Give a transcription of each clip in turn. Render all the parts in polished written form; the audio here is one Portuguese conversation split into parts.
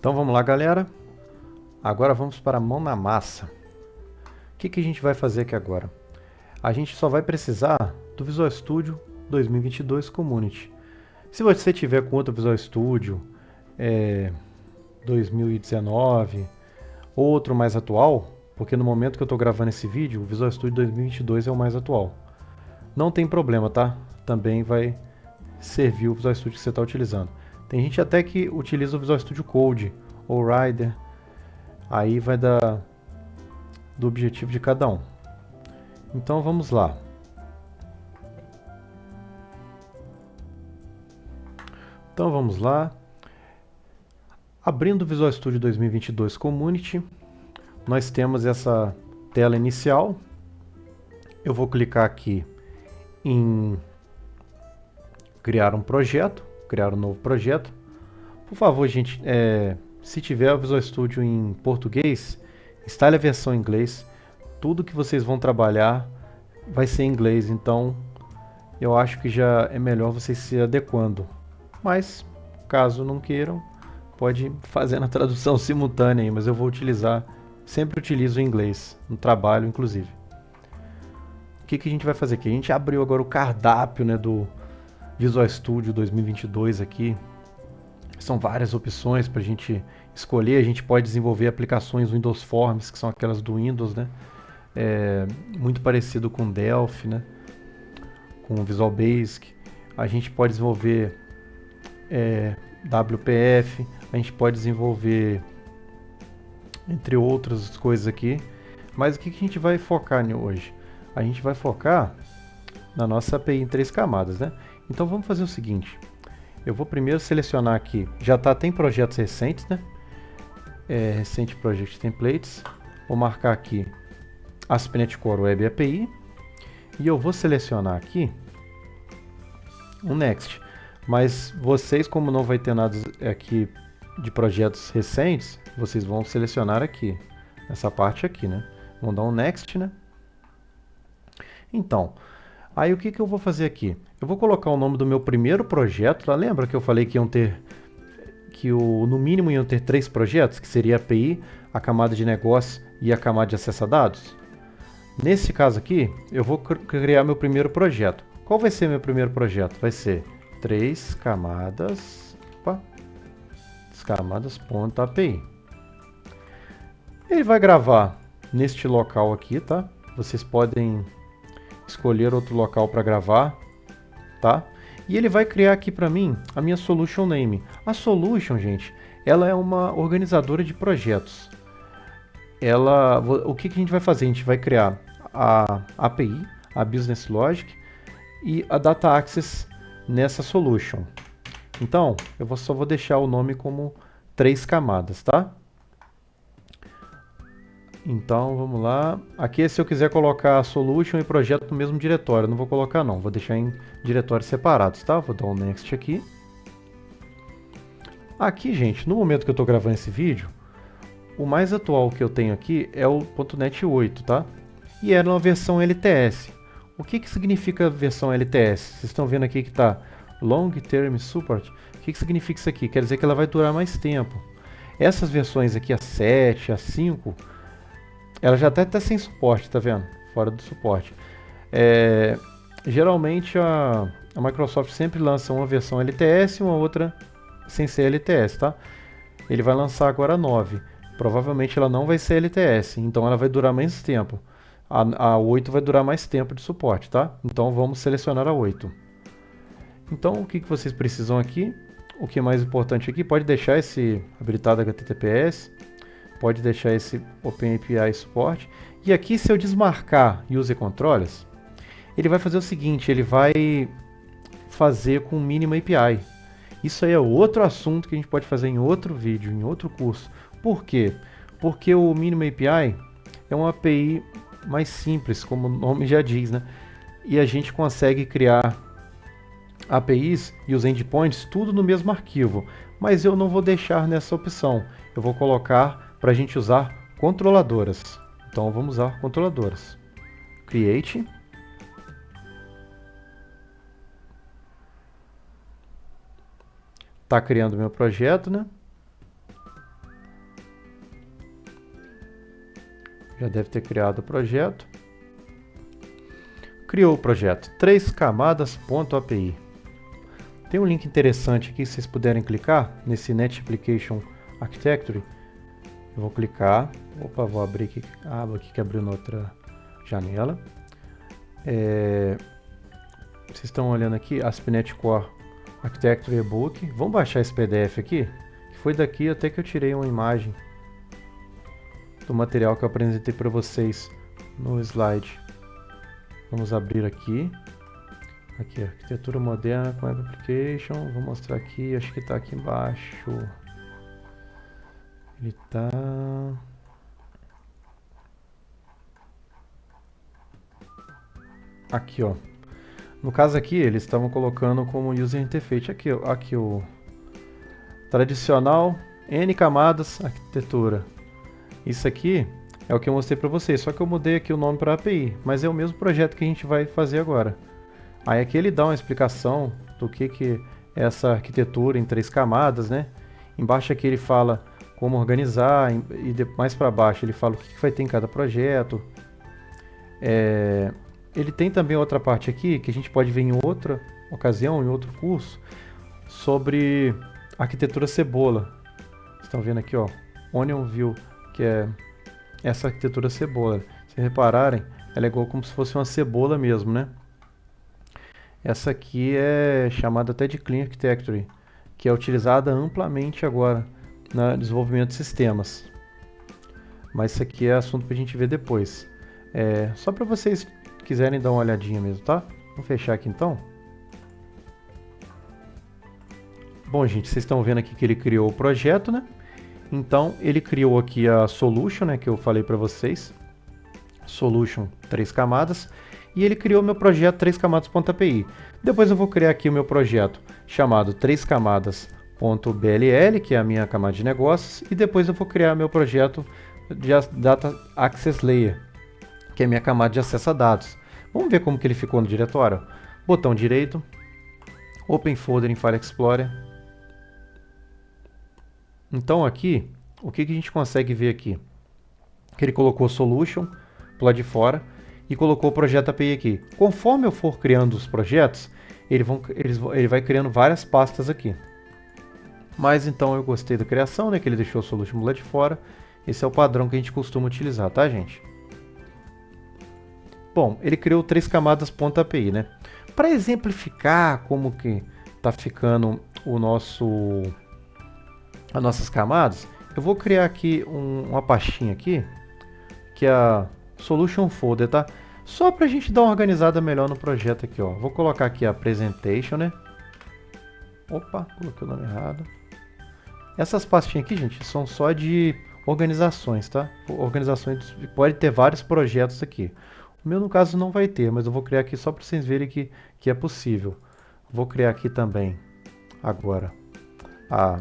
Então vamos lá, galera. Agora vamos para a mão na massa. O que a gente vai fazer aqui agora? A gente só vai precisar do Visual Studio 2022 Community. Se você tiver com outro Visual Studio 2019 ou outro mais atual, porque no momento que eu estou gravando esse vídeo, o Visual Studio 2022 é o mais atual. Não tem problema, tá? Também vai servir o Visual Studio que você está utilizando. Tem gente até que utiliza o Visual Studio Code ou Rider. Aí vai do objetivo de cada um. Então vamos lá. Então vamos lá. Abrindo o Visual Studio 2022 Community, nós temos essa tela inicial. Eu vou clicar aqui em criar um projeto, criar um novo projeto. Por favor, gente, se tiver o Visual Studio em português, instale a versão em inglês. Tudo que vocês vão trabalhar vai ser em inglês, então eu acho que já é melhor vocês se adequando. Mas, caso não queiram, pode fazer na tradução simultânea aí, mas eu vou utilizar, sempre utilizo o inglês, no trabalho inclusive. O que a gente vai fazer aqui? A gente abriu agora o cardápio, né, do Visual Studio 2022 aqui. São várias opções para a gente escolher. A gente pode desenvolver aplicações Windows Forms, que são aquelas do Windows, né? Muito parecido com Delphi, né? Com Visual Basic. A gente pode desenvolver WPF, a gente pode desenvolver entre outras coisas aqui. Mas o que a gente vai focar hoje? A gente vai focar na nossa API em 3 camadas, né? Então vamos fazer o seguinte. Eu vou primeiro selecionar aqui, tem projetos recentes, né? Recente Project Templates. Vou marcar aqui ASP.NET Core Web API. E eu vou selecionar aqui um Next. Mas vocês, como não vai ter nada aqui de projetos recentes, vocês vão selecionar aqui, nessa parte aqui, né? Vão dar um Next, né? Então, aí o que eu vou fazer aqui? Eu vou colocar o nome do meu primeiro projeto. Tá? Lembra que eu falei que no mínimo iam ter 3 projetos, que seria a API, a camada de negócio e a camada de acesso a dados? Nesse caso aqui, eu vou criar meu primeiro projeto. Qual vai ser meu primeiro projeto? Vai ser 3 camadas, camadas.api. Ele vai gravar neste local aqui, tá? Vocês podem escolher outro local para gravar, tá? E ele vai criar aqui para mim a minha Solution Name. A Solution, gente, ela é uma organizadora de projetos. O que a gente vai fazer? A gente vai criar a API, a Business Logic e a Data Access nessa Solution. Então, eu só vou deixar o nome como 3 camadas, tá? Então, vamos lá. Aqui, se eu quiser colocar a Solution e projeto no mesmo diretório, não vou colocar não, vou deixar em diretórios separados, tá? Vou dar um Next aqui. Aqui, gente, no momento que eu estou gravando esse vídeo, o mais atual que eu tenho aqui é o .NET 8, tá? E era uma versão LTS. O que significa versão LTS? Vocês estão vendo aqui que está Long Term Support. O que significa isso aqui? Quer dizer que ela vai durar mais tempo. Essas versões aqui, a 7, a 5, ela já até está sem suporte, tá vendo? Fora do suporte. Geralmente a Microsoft sempre lança uma versão LTS e uma outra sem ser LTS, tá? Ele vai lançar agora a 9. Provavelmente ela não vai ser LTS, então ela vai durar mais tempo. A 8 vai durar mais tempo de suporte, tá? Então vamos selecionar a 8. Então o que vocês precisam aqui? O que é mais importante aqui, pode deixar esse habilitado HTTPS, pode deixar esse OpenAPI suporte. E aqui, se eu desmarcar User Controllers, ele vai fazer o seguinte, ele vai fazer com Minimum API. Isso aí é outro assunto que a gente pode fazer em outro vídeo, em outro curso. Por quê? Porque o Minimum API é uma API mais simples, como o nome já diz, né? E a gente consegue criar APIs e os endpoints tudo no mesmo arquivo. Mas eu não vou deixar nessa opção. Eu vou colocar para a gente usar controladoras. Então vamos usar controladoras. Create. Está criando meu projeto, né? Já deve ter criado o projeto. Criou o projeto 3camadas.api. Tem um link interessante aqui, se vocês puderem clicar nesse Net Application Architecture. Eu vou clicar. Opa, vou abrir aqui a aba aqui que abriu na outra janela. Vocês estão olhando aqui, ASP.NET Core Architecture e-book. Vamos baixar esse PDF aqui, que foi daqui até que eu tirei uma imagem do material que eu apresentei para vocês no slide. Vamos abrir aqui. Aqui, arquitetura moderna com Web Application. Vou mostrar aqui, acho que está aqui embaixo. Ele está... Aqui, ó. No caso aqui, eles estavam colocando como User Interface. Aqui o tradicional N camadas arquitetura. Isso aqui é o que eu mostrei para vocês, só que eu mudei aqui o nome para API, mas é o mesmo projeto que a gente vai fazer agora. Aí aqui ele dá uma explicação do que é essa arquitetura em 3 camadas, né? Embaixo aqui ele fala como organizar e mais para baixo ele fala o que vai ter em cada projeto. Ele tem também outra parte aqui que a gente pode ver em outra ocasião, em outro curso, sobre arquitetura cebola. Vocês estão vendo aqui, ó, Onion View, que é essa arquitetura cebola. Se repararem, ela é igual como se fosse uma cebola mesmo, né? Essa aqui é chamada até de Clean Architecture, que é utilizada amplamente agora no desenvolvimento de sistemas. Mas isso aqui é assunto para a gente ver depois. Só para vocês quiserem dar uma olhadinha mesmo, tá? Vamos fechar aqui então. Bom, gente, vocês estão vendo aqui que ele criou o projeto, né? Então, ele criou aqui a Solution, né, que eu falei para vocês. Solution 3 camadas. E ele criou meu projeto 3camadas.api. Depois eu vou criar aqui o meu projeto chamado 3camadas.bll, que é a minha camada de negócios. E depois eu vou criar meu projeto de Data Access Layer, que é a minha camada de acesso a dados. Vamos ver como que ele ficou no diretório. Botão direito, Open Folder em File Explorer. Então aqui, o que a gente consegue ver aqui? Que ele colocou Solution pro lado de fora e colocou o projeto API aqui. Conforme eu for criando os projetos, ele vai criando várias pastas aqui. Mas então eu gostei da criação, né? Que ele deixou o Solution pro lado de fora. Esse é o padrão que a gente costuma utilizar, tá, gente? Bom, ele criou 3camadas.api, né? Para exemplificar como que tá ficando as nossas camadas, eu vou criar aqui uma pastinha aqui, que é a Solution Folder, tá? Só para a gente dar uma organizada melhor no projeto aqui, ó. Vou colocar aqui a Presentation, né? Opa, coloquei o nome errado. Essas pastinhas aqui, gente, são só de organizações, tá? Organizações, pode ter vários projetos aqui. O meu, no caso, não vai ter, mas eu vou criar aqui só para vocês verem que é possível. Vou criar aqui também, agora, a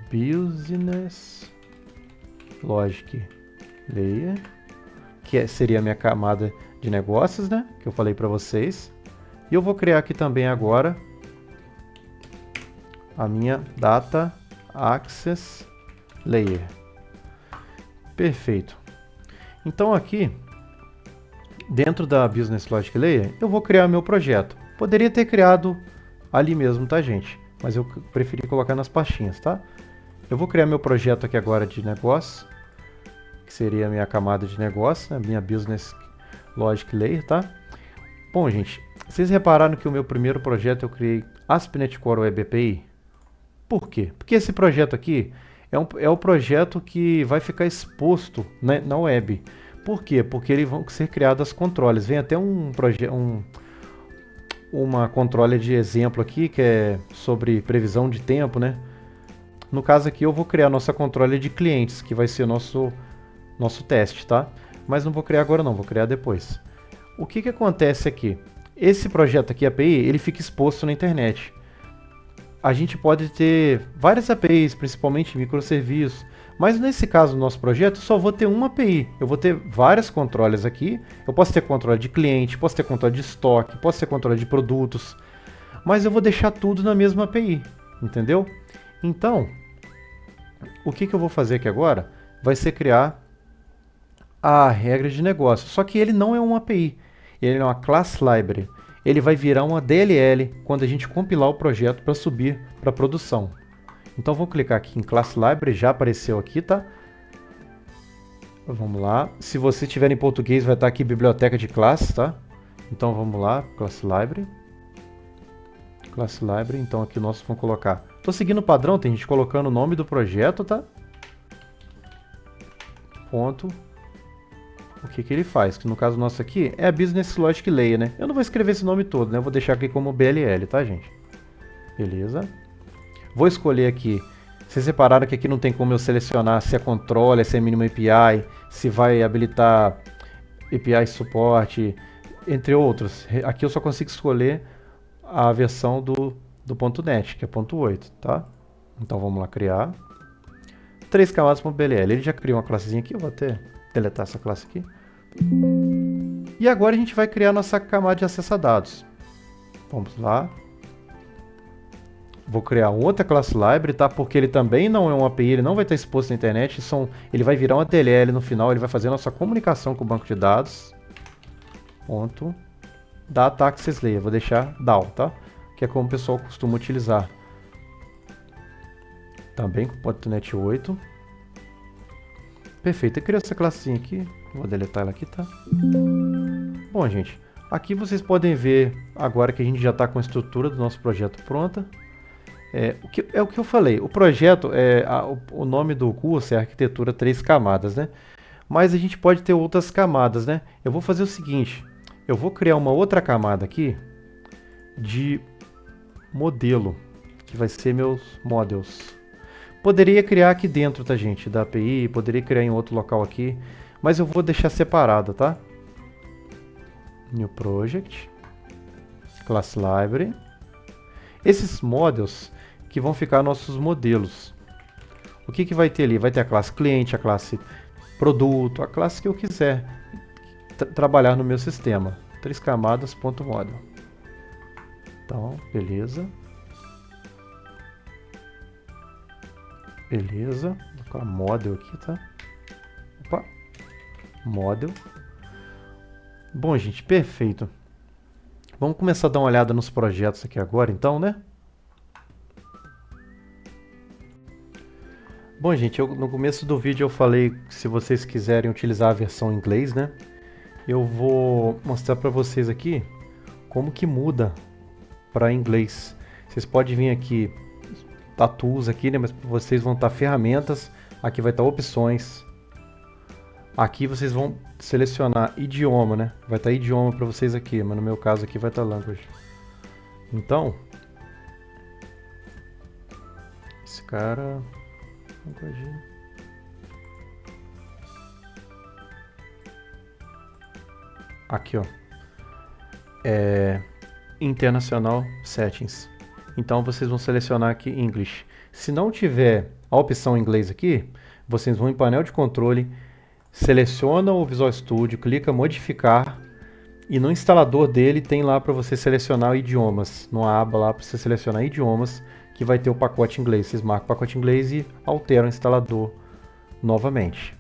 Business Logic Layer, que seria a minha camada de negócios, né? Que eu falei para vocês. E eu vou criar aqui também agora a minha Data Access Layer. Perfeito. Então aqui, dentro da Business Logic Layer, eu vou criar meu projeto. Poderia ter criado ali mesmo, tá, gente? Mas eu preferi colocar nas pastinhas, tá? Eu vou criar meu projeto aqui agora de negócio, que seria a minha camada de negócio, né? Minha Business Logic Layer, tá? Bom, gente, vocês repararam que o meu primeiro projeto eu criei ASP.NET Core Web API? Por quê? Porque esse projeto aqui é o projeto que vai ficar exposto na web. Por quê? Porque eles vão ser criados as controles. Vem até uma controle de exemplo aqui, que é sobre previsão de tempo, né? No caso aqui eu vou criar a nossa controle de clientes, que vai ser o nosso teste, tá? Mas não vou criar agora não, vou criar depois. O que acontece aqui? Esse projeto aqui, API, ele fica exposto na internet. A gente pode ter várias APIs, principalmente microserviços, mas nesse caso, no nosso projeto, eu só vou ter uma API. Eu vou ter vários controles aqui. Eu posso ter controle de cliente, posso ter controle de estoque, posso ter controle de produtos, mas eu vou deixar tudo na mesma API, entendeu? Então, o que eu vou fazer aqui agora vai ser criar a regra de negócio. Só que ele não é uma API, ele é uma Class Library. Ele vai virar uma DLL quando a gente compilar o projeto para subir para produção. Então vou clicar aqui em Class Library, já apareceu aqui, tá? Vamos lá. Se você tiver em português, vai estar aqui biblioteca de classe, tá? Então vamos lá, Class Library. Class Library, então aqui nós vamos colocar. Tô seguindo o padrão, tem gente colocando o nome do projeto, tá? Ponto. O que que ele faz? Que no caso nosso aqui é a Business Logic Layer, né? Eu não vou escrever esse nome todo, né? Eu vou deixar aqui como BLL, tá, gente? Beleza. Vou escolher aqui. Vocês repararam que aqui não tem como eu selecionar se é controller, se é mínimo API, se vai habilitar API suporte, entre outros. Aqui eu só consigo escolher a versão do .NET, que é 0.8, tá? Então vamos lá criar. 3 camadas.bll. Ele já criou uma classezinha aqui, eu vou até deletar essa classe aqui. E agora a gente vai criar nossa camada de acesso a dados. Vamos lá. Vou criar outra classe library, tá? Porque ele também não é um API, ele não vai estar exposto na internet. Ele vai virar uma DLL no final, ele vai fazer a nossa comunicação com o banco de dados. Ponto. Data Access Layer, vou deixar DAO, tá? Que é como o pessoal costuma utilizar. Também com .NET 8. Perfeito, eu criei essa classinha aqui. Vou deletar ela aqui, tá? Bom, gente, aqui vocês podem ver agora que a gente já está com a estrutura do nosso projeto pronta. É o que eu falei, o projeto, o nome do curso é Arquitetura 3 Camadas, né? Mas a gente pode ter outras camadas, né? Eu vou fazer o seguinte, eu vou criar uma outra camada aqui de modelo, que vai ser meus models. Poderia criar aqui dentro, tá, gente, da API, poderia criar em outro local aqui, mas eu vou deixar separada, tá? New Project, Class Library. Esses models que vão ficar nossos modelos. O que que vai ter ali? Vai ter a classe cliente, a classe produto, a classe que eu quiser trabalhar no meu sistema. 3 camadas.model. Então, beleza. Beleza. Vou colocar model aqui, tá? Opa. Model. Bom, gente, perfeito. Vamos começar a dar uma olhada nos projetos aqui agora, então, né? Bom, gente, no começo do vídeo eu falei que se vocês quiserem utilizar a versão em inglês, né? Eu vou mostrar para vocês aqui como que muda para inglês. Vocês podem vir aqui, tá tools aqui, né? Mas vocês vão estar ferramentas, aqui vai estar opções. Aqui vocês vão selecionar idioma, né? Vai estar idioma para vocês aqui, mas no meu caso aqui vai estar language. Então, esse cara... Aqui, ó. International Settings. Então vocês vão selecionar aqui English. Se não tiver a opção inglês aqui, vocês vão em painel de controle, seleciona o Visual Studio, clica modificar e no instalador dele tem lá para você selecionar idiomas. Numa aba lá para você selecionar idiomas, que vai ter o pacote inglês. Vocês marcam o pacote inglês e alteram o instalador novamente.